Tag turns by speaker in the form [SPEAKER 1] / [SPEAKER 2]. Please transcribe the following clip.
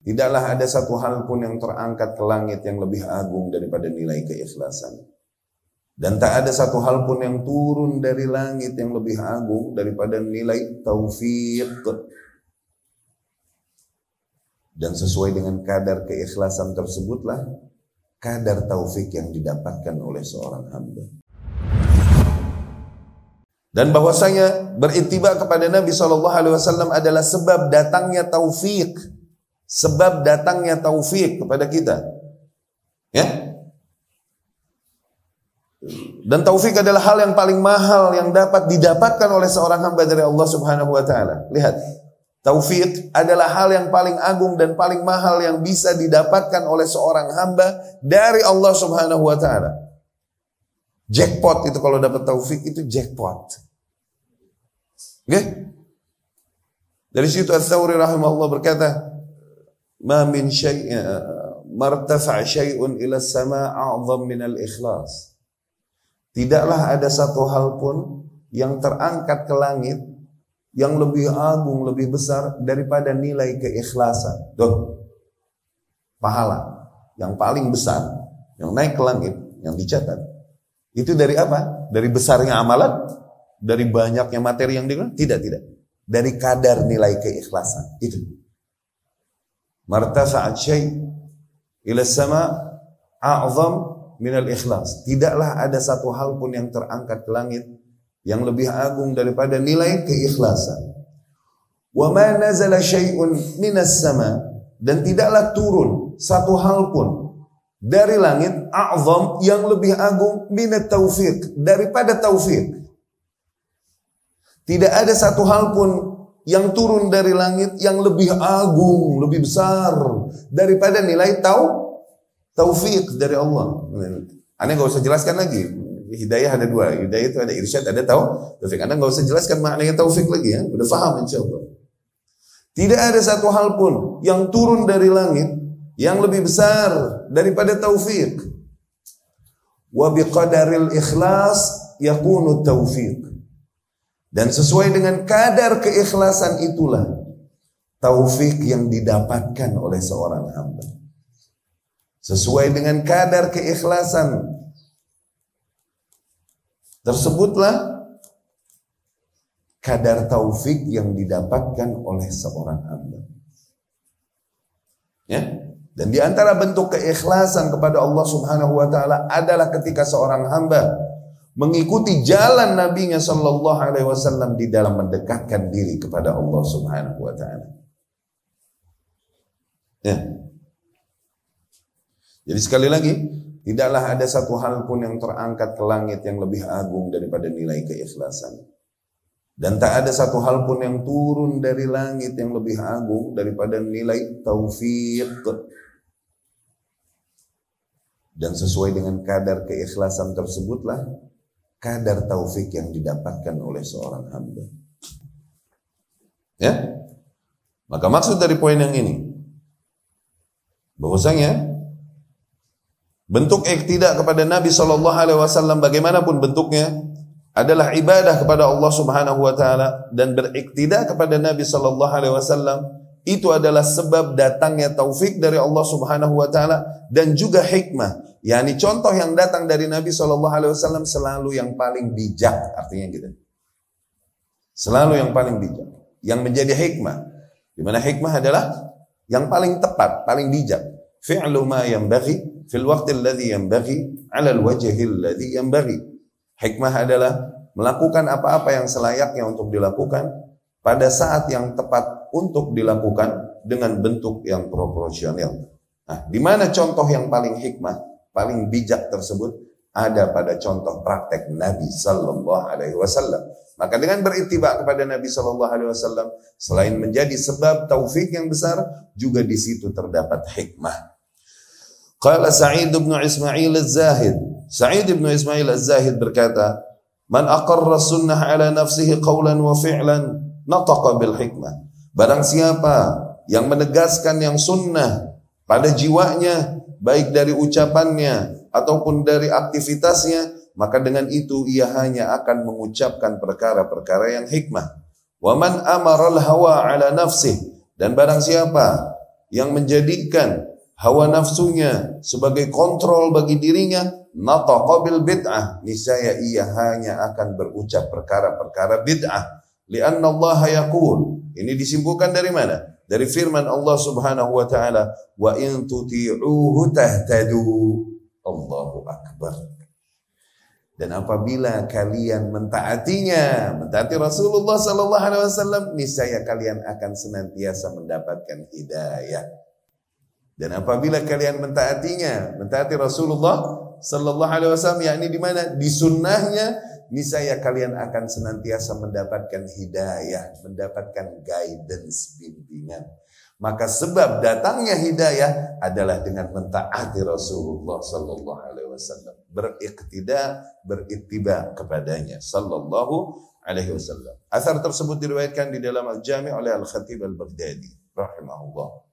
[SPEAKER 1] Tidaklah ada satu hal pun yang terangkat ke langit yang lebih agung daripada nilai keikhlasan. Dan tak ada satu hal pun yang turun dari langit yang lebih agung daripada nilai taufik. Dan sesuai dengan kadar keikhlasan tersebutlah kadar taufik yang didapatkan oleh seorang hamba. Dan bahwasanya berittiba kepada Nabi SAW adalah sebab datangnya taufik. Sebab datangnya taufik kepada kita. Ya. Dan taufik adalah hal yang paling mahal yang dapat didapatkan oleh seorang hamba dari Allah Subhanahu wa taala. Lihat, taufik adalah hal yang paling agung dan paling mahal yang bisa didapatkan oleh seorang hamba dari Allah Subhanahu wa taala. Jackpot itu kalau dapat taufik itu jackpot. Oke? Dari situ Ats-Tsauri rahimahullah berkata, "Ma min syai'in martafa' syai'un ila as-sama' a'zam min al-ikhlas." Tidaklah ada satu hal pun yang terangkat ke langit yang lebih agung, lebih besar daripada nilai keikhlasan. Tuh, pahala yang paling besar, yang naik ke langit, yang dicatat. Itu dari apa? Dari besarnya amalan? Dari banyaknya materi yang digunakan? Tidak. Dari kadar nilai keikhlasan. Itu. Martafa'at syai' ila sama' a'zam minal ikhlas. Tidaklah ada satu hal pun yang terangkat ke langit yang lebih agung daripada nilai keikhlasan. Wa ma nazala syai'un minas sama', dan tidaklah turun satu hal pun dari langit a'zam yang lebih agung minat taufik, daripada taufik. Tidak ada satu hal pun yang turun dari langit yang lebih agung, lebih besar daripada nilai taufik dari Allah. Anda nggak usah jelaskan lagi. Hidayah ada dua. Hidayah itu ada irsyad, ada taufik. Anda nggak usah jelaskan maknanya taufik lagi ya. Udah paham insyaallah. Tidak ada satu hal pun yang turun dari langit yang lebih besar daripada taufik. Wa biqadaril ikhlas yakunu taufik. Dan sesuai dengan kadar keikhlasan itulah taufik yang didapatkan oleh seorang hamba. Sesuai dengan kadar keikhlasan tersebutlah kadar taufik yang didapatkan oleh seorang hamba. Ya? Dan di antara bentuk keikhlasan kepada Allah Subhanahu wa taala adalah ketika seorang hamba mengikuti jalan Nabi-Nya sallallahu alaihi wasallam di dalam mendekatkan diri kepada Allah Subhanahu wa taala. Ya. Jadi sekali lagi, tidaklah ada satu hal pun yang terangkat ke langit yang lebih agung daripada nilai keikhlasan. Dan tak ada satu hal pun yang turun dari langit yang lebih agung daripada nilai taufik. Dan sesuai dengan kadar keikhlasan tersebutlah kadar taufik yang didapatkan oleh seorang hamba. Ya? Maka maksud dari poin yang ini, bahwasanya bentuk iktidak kepada Nabi SAW bagaimanapun bentuknya adalah ibadah kepada Allah Subhanahu wa taala, dan beriktidak kepada Nabi SAW itu adalah sebab datangnya taufik dari Allah Subhanahu wa taala dan juga hikmah. Yani contoh yang datang dari Nabi SAW selalu yang paling bijak, artinya gitu. Selalu yang paling bijak, yang menjadi hikmah. Di mana hikmah adalah yang paling tepat, paling bijak. Fi'lu ma yanbaghi fil waqti alladhi yanbaghi 'ala al-wajhi alladhi yanbaghi. Hikmah adalah melakukan apa-apa yang selayaknya untuk dilakukan pada saat yang tepat untuk dilakukan dengan bentuk yang proporsional. Nah, di mana contoh yang paling hikmah, paling bijak tersebut ada pada contoh praktek Nabi sallallahu alaihi wasallam. Maka dengan berittiba kepada Nabi sallallahu alaihi wasallam, selain menjadi sebab taufik yang besar, juga di situ terdapat hikmah. Qala Sa'id bin Ismail Az-Zahid. Sa'id bin Ismail Az-Zahid berkata, "Man aqarra sunnah ala nafsihi qawlan wa fi'lan, nataqa bil hikmah." Barang siapa yang menegaskan yang sunnah pada jiwanya, baik dari ucapannya ataupun dari aktivitasnya, maka dengan itu ia hanya akan mengucapkan perkara-perkara yang hikmah. Wa man amara al-hawa ala nafsihi, dan barang siapa yang menjadikan hawa nafsunya sebagai kontrol bagi dirinya, nataqa bil bid'ah, niscaya ia hanya akan berucap perkara-perkara bid'ah. Lianna Allah yaqul, ini disimpulkan dari mana? Dari firman Allah Subhanahu wa taala, wa in tuti'uhu tahtadu. Allahu akbar. Dan apabila kalian mentaati Rasulullah sallallahu alaihi wasallam, niscaya kalian akan senantiasa mendapatkan hidayah. Dan apabila kalian mentaati Rasulullah sallallahu alaihi wasallam, yakni di mana? Di sunnahnya, niscaya kalian akan senantiasa mendapatkan hidayah, mendapatkan guidance, bimbingan. Maka sebab datangnya hidayah adalah dengan mentaati Rasulullah sallallahu alaihi wasallam, berittiba kepadanya sallallahu alaihi wasallam. Athar tersebut diriwayatkan di dalam Al-Jami' oleh Al-Khatib Al-Baghdadi rahimahullah.